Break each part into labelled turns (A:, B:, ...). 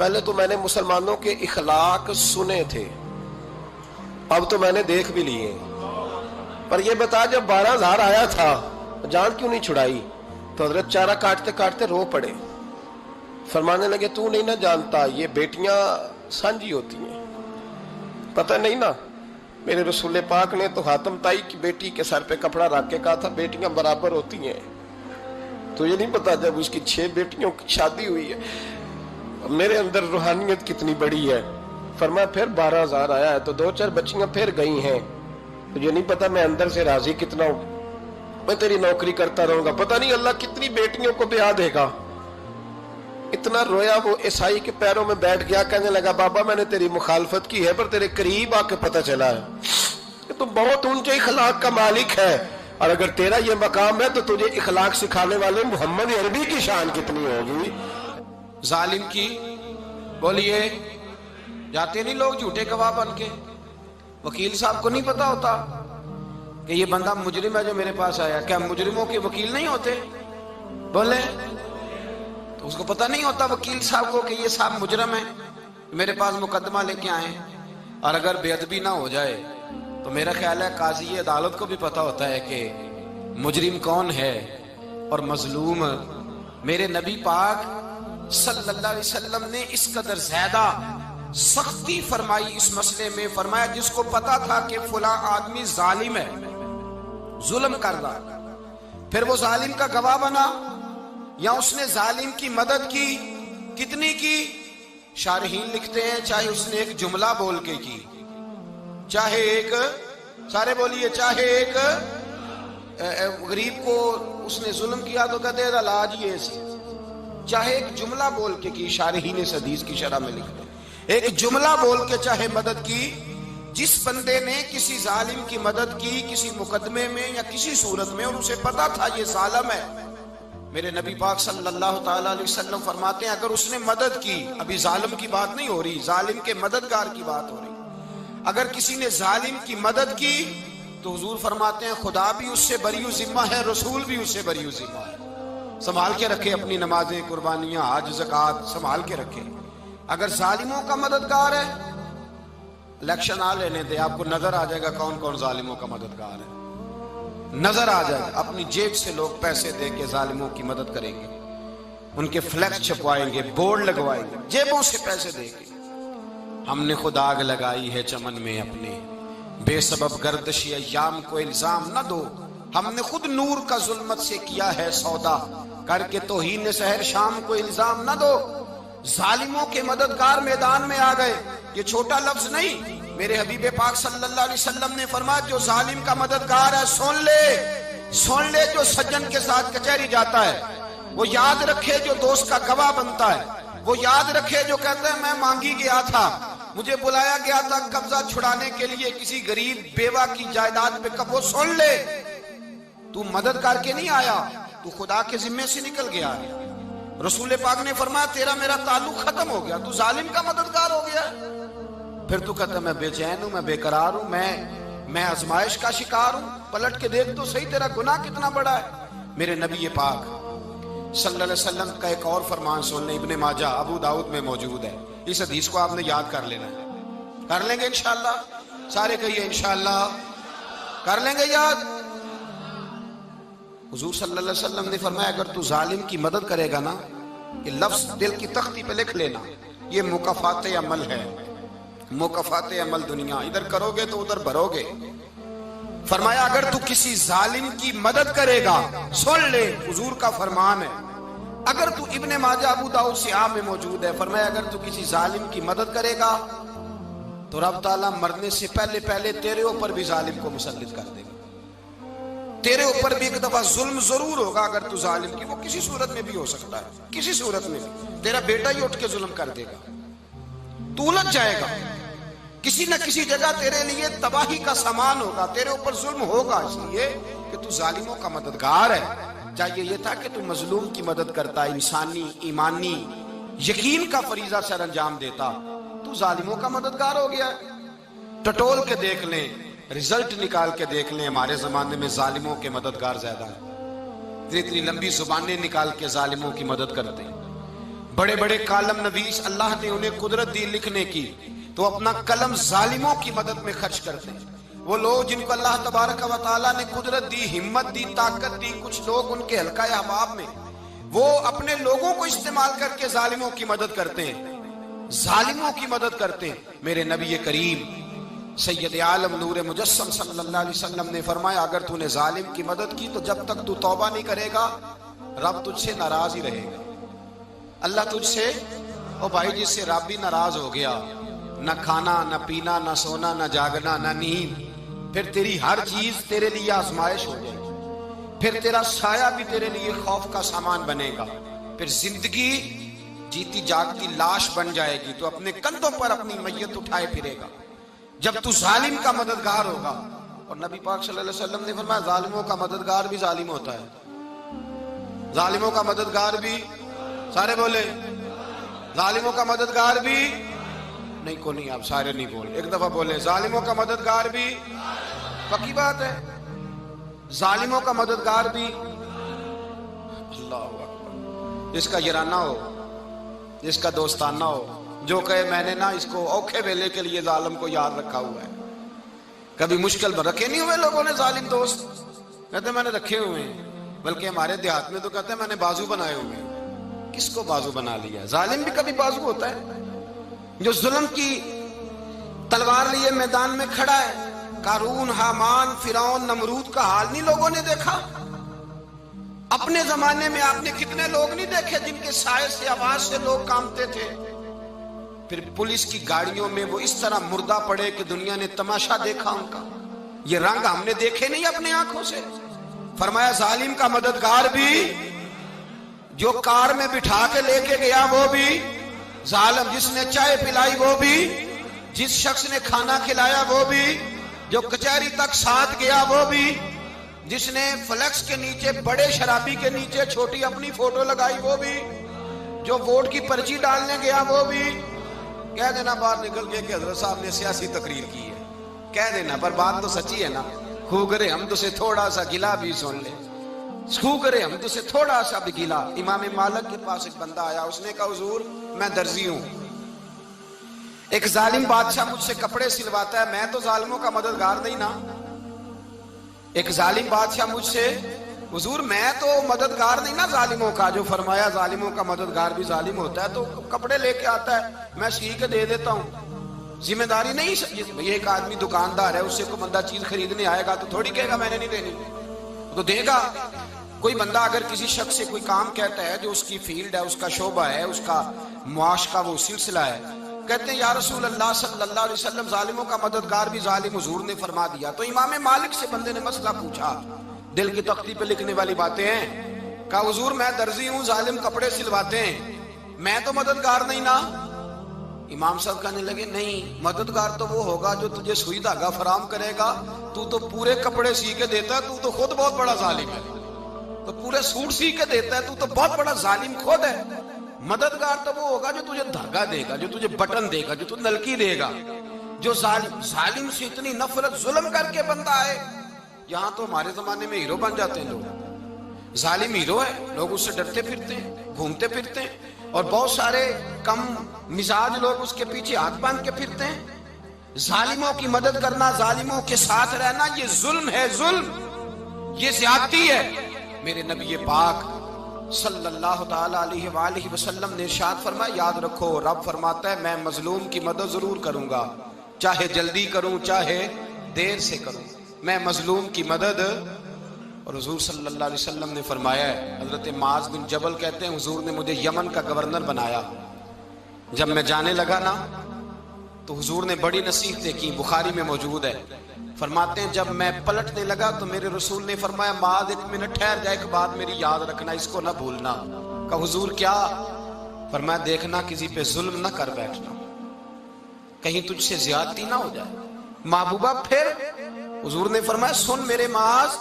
A: پہلے تو میں نے مسلمانوں کے اخلاق سنے تھے، اب تو میں نے دیکھ بھی لیے، پر یہ بتا جب 12,000 آیا تھا جان کیوں نہیں چھڑائی؟ تو حضرت چارہ کاٹتے کاٹتے رو پڑے، فرمانے لگے تو نہیں نہ جانتا یہ بیٹیاں سانجی ہوتی ہیں، پتہ نہیں نا؟ میرے رسول پاک نے تو حاتم تائی کی بیٹی کے سر پہ کپڑا رکھ کے کہا تھا بیٹیاں برابر ہوتی ہیں، تو یہ نہیں پتا جب اس کی 6 بیٹیوں کی شادی ہوئی ہے میرے اندر روحانیت کتنی بڑی ہے۔ فرمایا پھر 12,000 آیا ہے تو 2-4 بچیاں پھر گئی ہیں، تو یہ نہیں پتا میں اندر سے راضی کتنا ہوں، میں تیری نوکری کرتا رہوں گا، پتہ نہیں اللہ کتنی بیٹیوں کو بیاہ دے گا۔ اتنا رویا وہ عیسائی کے پیروں میں بیٹھ گیا، کہنے لگا بابا میں نے تیری مخالفت کی ہے پر تیرے قریب آ کے پتہ چلا ہے کہ تو بہت اونچے اخلاق کا مالک ہے، اور اگر تیرا یہ مقام ہے تو تجھے اخلاق سکھانے والے محمد عربی کی شان کتنی ہوگی۔
B: ظالم کی بولیے جاتے نہیں لوگ جھوٹے گواہ بن کے، وکیل صاحب کو نہیں پتا ہوتا کہ یہ بندہ مجرم ہے جو میرے پاس آیا، کیا مجرموں کے وکیل نہیں ہوتے؟ بولے تو اس کو پتہ نہیں ہوتا وکیل صاحب کو کہ یہ صاحب مجرم ہے، میرے پاس مقدمہ لے کے آئے، اور اگر بے ادبی نہ ہو جائے تو میرا خیال ہے قاضی عدالت کو بھی پتا ہوتا ہے کہ مجرم کون ہے اور مظلوم۔ میرے نبی پاک صلی اللہ علیہ وسلم نے اس قدر زیادہ سختی فرمائی اس مسئلے میں، فرمایا جس کو پتا تھا کہ فلاں آدمی ظالم ہے، ظلم کر رہا، پھر وہ ظالم کا گواہ بنا یا اس نے ظالم کی مدد کی، کتنی کی؟ شارحین لکھتے ہیں چاہے اس نے ایک جملہ بول کے کی، چاہے ایک، سارے بولیے، چاہے ایک غریب کو اس نے ظلم کیا تو کہتے ہیں علاج یہ سی، چاہے ایک جملہ بول کے کی، شارحین اس حدیث کی شرح میں لکھتے ہیں ایک جملہ بول کے چاہے مدد کی، جس بندے نے کسی ظالم کی مدد کی کسی مقدمے میں یا کسی صورت میں اور اسے پتا تھا یہ ظالم ہے، میرے نبی پاک صلی اللہ تعالیٰ علیہ وسلم فرماتے ہیں اگر اس نے مدد کی، ابھی ظالم کی بات نہیں ہو رہی، ظالم کے مددگار کی بات ہو رہی، اگر کسی نے ظالم کی مدد کی تو حضور فرماتے ہیں خدا بھی اس سے بری و ذمہ ہے، رسول بھی اس سے بری و ذمہ ہے۔ سنبھال کے رکھے اپنی نمازیں، قربانیاں، حج، زکوٰۃ سنبھال کے رکھے۔ اگر ظالموں کا مددگار ہے، الیکشن آ لینے دے، آپ کو نظر آ جائے گا کون کون ظالموں کا مددگار ہے، نظر آ جائے گا۔ اپنی جیب سے لوگ پیسے دے کے ظالموں کی مدد کریں گے، ان کے فلیکس چھپوائیں گے، بورڈ لگوائیں گے، جیبوں سے پیسے دے کے۔ ہم نے خود آگ لگائی ہے چمن میں اپنے، بے سبب گردشی ایام کو الزام نہ دو، ہم نے خود نور کا ظلمت سے کیا ہے سودا، کر کے توہین سحر شام کو الزام نہ دو۔ ظالموں کے مددگار میدان میں آ گئے، یہ چھوٹا لفظ نہیں، میرے حبیب پاک صلی اللہ علیہ وسلم نے فرمایا جو ظالم کا مددگار ہے سن لے جو سجن کے ساتھ کچہری جاتا ہے، وہ یاد رکھے جو دوست کا گواہ بنتا ہے، وہ یاد رکھے جو کہتا ہے میں مانگی گیا تھا، مجھے بلایا گیا تھا قبضہ چھڑانے کے لیے کسی غریب بیوہ کی جائیداد پہ، کب وہ سن لے تو مدد کر کے نہیں آیا، تو خدا کے ذمے سے نکل گیا ہے۔ رسول پاک نے فرمایا تیرا میرا تعلق ختم ہو گیا، تو ظالم کا مددگار ہو گیا۔ پھر تو کہتا ہے میں بے چین ہوں، میں بے قرار ہوں، میں آزمائش کا شکار ہوں، پلٹ کے دیکھ تو صحیح تیرا گناہ کتنا بڑا ہے۔ میرے نبی پاک صلی اللہ علیہ وسلم کا ایک اور فرمان سن لیں، ابن ماجہ ابو داؤد میں موجود ہے، اس حدیث کو آپ نے یاد کر لینا ہے، کر لیں گے انشاءاللہ، سارے کہیے انشاءاللہ، کر لیں گے یاد۔ حضور صلی اللہ علیہ وسلم نے فرمایا اگر تو ظالم کی مدد کرے گا نا، یہ لفظ دل کی تختی پہ لکھ لینا، یہ مکافات عمل ہے، مکافات عمل دنیا، ادھر کرو گے تو ادھر بھرو گے۔ فرمایا اگر تو کسی ظالم کی مدد کرے گا، سن لے حضور کا فرمان ہے، اگر تو ابن ماجہ ابو داؤد سیاہ میں موجود ہے، فرمایا اگر تو کسی ظالم کی مدد کرے گا تو رب تعالیٰ مرنے سے پہلے تیرے اوپر بھی ظالم کو مسلط کر دے گا، تیرے اوپر بھی ایک دفعہ ظلم ضرور ہوگا اگر تو ظالم کی، وہ کسی صورت میں بھی ہو سکتا ہے، کسی صورت میں بھی تیرا بیٹا ہی اٹھ کے ظلم کر دے گا، تو الجھ جائے گا، کسی نہ کسی جگہ تیرے لیے تباہی کا سامان ہوگا، تیرے اوپر ظلم ہوگا، اس لیے کہ تو ظالموں کا مددگار ہے۔ چاہیے یہ تھا کہ تو مظلوم کی مدد کرتا، انسانی ایمانی یقین کا فریضہ سر انجام دیتا، تو ظالموں کا مددگار ہو گیا۔ ٹٹول کے دیکھ لیں، رزلٹ نکال کے دیکھ لیں، ہمارے زمانے میں ظالموں کے مددگار زیادہ ہیں، اتنی لمبی زبانیں نکال کے ظالموں کی مدد کرتے ہیں، بڑے بڑے کالم نویس اللہ نے انہیں قدرت دی لکھنے کی، تو اپنا قلم ظالموں کی مدد میں خرچ کرتے ہیں۔ وہ لوگ جن کو اللہ تبارک و تعالیٰ نے قدرت دی، ہمت دی، طاقت دی، کچھ لوگ ان کے حلقہ احباب میں، وہ اپنے لوگوں کو استعمال کر کے ظالموں کی مدد کرتے ہیں، ظالموں کی مدد کرتے ہیں۔ میرے نبی کریم سید عالم نور مجسم صلی اللہ علیہ وسلم نے فرمایا، اگر تو نے ظالم کی مدد کی تو جب تک تو توبہ نہیں کرے گا رب تجھ سے ناراض ہی رہے گا۔ اللہ تجھ سے، او بھائی جس سے رب بھی ناراض ہو گیا، نہ کھانا نہ پینا نہ سونا نہ جاگنا نہ نیند، پھر تیری ہر چیز تیرے لیے آزمائش ہو جائے گی، پھر تیرا سایہ بھی تیرے لیے خوف کا سامان بنے گا، پھر زندگی جیتی جاگتی لاش بن جائے گی، تو اپنے کندھوں پر اپنی میت اٹھائے پھرے گا جب تو ظالم کا مددگار ہوگا۔ اور نبی پاک صلی اللہ علیہ وسلم نے فرمایا ظالموں کا مددگار بھی ظالم ہوتا ہے، ظالموں کا مددگار بھی، سارے بولے ظالموں کا مددگار بھی نہیں، کو نہیں، آپ سارے نہیں بولے، ایک دفعہ بولے ظالموں کا مددگار بھی، پکی بات ہے، ظالموں کا مددگار بھی۔ اللہ اکبر، جس کا یارانہ ہو، جس کا دوستانہ ہو، جو کہے میں نے نا اس کو اوکھے ویلے کے لیے ظالم کو یاد رکھا ہوا ہے۔ کبھی مشکل میں رکھے نہیں ہوئے لوگوں نے ظالم دوست، کہتے میں نے رکھے ہوئے ہیں، بلکہ ہمارے دیہات میں تو کہتے ہیں میں نے بازو بنائے ہوئے ہیں۔ کس کو بازو بنا لیا؟ ظالم بھی کبھی بازو ہوتا ہے، جو ظلم کی تلوار لیے میدان میں کھڑا ہے۔ قارون، حامان، فرعون، نمرود کا حال نہیں لوگوں نے دیکھا؟ اپنے زمانے میں آپ نے کتنے لوگ نہیں دیکھے جن کے سائے سے، آواز سے لوگ کانپتے تھے؟ پھر پولیس کی گاڑیوں میں وہ اس طرح مردہ پڑے کہ دنیا نے تماشا دیکھا ان کا۔ یہ رنگ ہم نے دیکھے نہیں اپنے آنکھوں سے۔ فرمایا ظالم کا مددگار بھی، جو کار میں بٹھا کے لے کے گیا وہ بھی ظالم، جس نے چائے پلائی وہ بھی، جس شخص نے کھانا کھلایا وہ بھی، جو کچہری تک ساتھ گیا وہ بھی، جس نے فلیکس کے نیچے، بڑے شرابی کے نیچے چھوٹی اپنی فوٹو لگائی وہ بھی، جو ووٹ کی پرچی ڈالنے گیا وہ بھی۔ کہہ دینا باہر نکل کے کہ حضرت صاحب نے سیاسی تقریر کی ہے، کہہ دینا، پر بات تو سچی ہے نا۔ خو کرے ہم تو سے تھوڑا سا گلا بھی سن لے، خو کرے ہم تو سے تھوڑا سا بھی گلا۔ امام مالک کے پاس ایک بندہ آیا، اس نے کہا حضور میں درزی ہوں، ایک ظالم بادشاہ مجھ سے کپڑے سلواتا ہے، میں تو ظالموں کا مددگار نہیں نا۔ ایک ظالم بادشاہ مجھ سے، حضور میں تو مددگار نہیں نا ظالموں کا۔ جو فرمایا ظالموں کا مددگار بھی ظالم ہوتا ہے، تو کپڑے لے کے آتا ہے میں سی کے دے دیتا ہوں، ذمہ داری نہیں۔ یہ ایک آدمی دکاندار ہے، اس سے کوئی بندہ چیز خریدنے آئے گا تو تھوڑی کہے گا میں نے نہیں دینی، تو دے گا۔ کوئی بندہ اگر کسی شخص سے کوئی کام کہتا ہے جو اس کی فیلڈ ہے، اس کا شعبہ ہے، اس کا معاش کا وہ سلسلہ ہے، کہتے ہیں یا رسول اللہ صلی اللہ علیہ وسلم ظالموں کا مددگار بھی ظالم، حضور نے فرما دیا۔ تو امام مالک سے بندے نے مسئلہ پوچھا، دل کی تختی پہ لکھنے والی باتیں ہیں، کہا حضور میں درزی ہوں، ظالم کپڑے سلواتے ہیں، میں تو مددگار نہیں نا۔ امام صاحب کہنے لگے نہیں، مددگار تو وہ ہوگا جو تجھے سوئی دھاگا فراہم کرے گا، تو پورے کپڑے سی کے دیتا ہے، تو خود بہت بڑا ظالم ہے، تو پورے سوٹ سی کے دیتا ہے، تو بہت بڑا ظالم خود ہے۔ مددگار تو وہ ہوگا جو تجھے دھاگا دے گا، جو تجھے بٹن دے گا، جو تجھے نلکی دے گا۔ جو ظالم سے اتنی نفرت ظلم کر کے بندہ ہے، یہاں تو ہمارے زمانے میں ہیرو بن جاتے ہیں لوگ، ظالم ہیرو ہے، لوگ اس سے ڈرتے پھرتے ہیں، گھومتے پھرتے ہیں، اور بہت سارے کم مزاج لوگ اس کے پیچھے ہاتھ باندھ کے پھرتے ہیں۔ ظالموں کی مدد کرنا، ظالموں کے ساتھ رہنا، یہ ظلم ہے، ظلم، یہ زیادتی ہے۔ میرے نبی پاک صلی اللہ تعالی علیہ وآلہ وسلم نے ارشاد فرمایا، یاد رکھو رب فرماتا ہے میں مظلوم کی مدد ضرور کروں گا، چاہے جلدی کروں چاہے دیر سے کروں، میں مظلوم کی مدد۔ اور حضور صلی اللہ علیہ وسلم نے فرمایا ہے، حضرت معاذ بن جبل کہتے ہیں حضور نے مجھے یمن کا گورنر بنایا، جب میں جانے لگا نا تو حضور نے بڑی نصیحتیں کی، بخاری میں موجود ہے، فرماتے ہیں جب میں پلٹنے لگا تو میرے رسول نے فرمایا معاذ ایک منٹ ٹھہر جا، ایک بات میری یاد رکھنا، اس کو نہ بھولنا۔ کہا حضور کیا؟ فرمایا دیکھنا کسی پہ ظلم نہ کر بیٹھنا، کہیں تجھ سے زیادتی نہ ہو جائے۔ محبوبہ پھر حضور نے فرمایا سن میرے معاذ،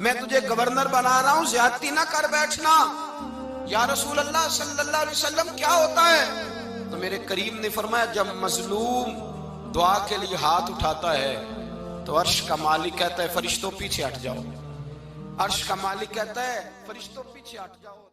B: میں تجھے گورنر بنا رہا ہوں، زیادتی نہ کر بیٹھنا۔ یا رسول اللہ صلی اللہ علیہ وسلم کیا ہوتا ہے؟ تو میرے کریم نے فرمایا جب مظلوم دعا کے لیے ہاتھ اٹھاتا ہے تو عرش کا مالک کہتا ہے فرشتوں پیچھے ہٹ جاؤ، عرش کا مالک کہتا ہے فرشتوں پیچھے ہٹ جاؤ۔